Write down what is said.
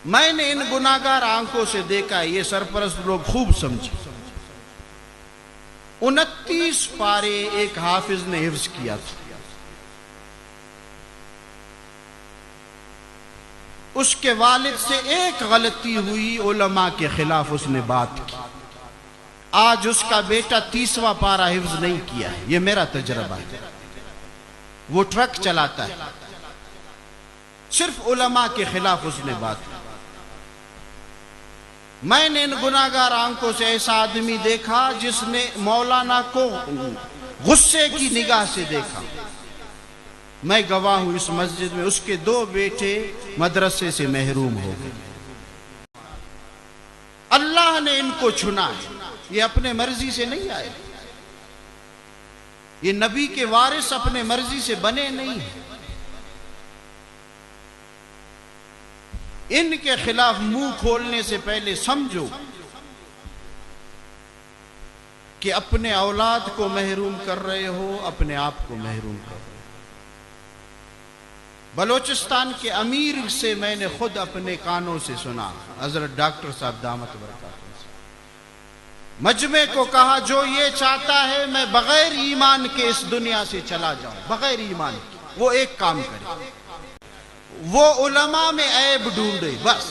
मैंने इन गुनाहगार आंखों से देखा, ये सरपरस्त लोग खूब समझे। 29 पारे एक हाफिज ने हिफ्ज किया था। उसके वालिद से एक गलती हुई, उलमा के खिलाफ उसने बात की। आज उसका बेटा 30वां पारा हिफ्ज नहीं किया है, यह मेरा तजर्बा है। वो ट्रक चलाता है, सिर्फ उलमा के खिलाफ उसने बात की। मैंने इन गुनाहगार आंखों से ऐसा आदमी देखा जिसने मौलाना को गुस्से की निगाह से देखा। मैं गवाह हूं, इस मस्जिद में उसके 2 बेटे मदरसे से महरूम हो गए। अल्लाह ने इनको चुना है, ये अपने मर्जी से नहीं आए। ये नबी के वारिस अपने मर्जी से बने नहीं हैं। इनके खिलाफ मुंह खोलने से पहले समझो कि अपने औलाद को महरूम कर रहे हो, अपने आप को महरूम कर रहे हो। बलोचिस्तान के अमीर से मैंने खुद अपने कानों से सुना, हजरत डॉक्टर साहब दामत बरकातुहू से, मजमे को कहा जो ये चाहता है मैं बगैर ईमान के इस दुनिया से चला जाऊं, बगैर ईमान के, वो एक काम करे, वो उलमा में ऐब ढूंढे बस।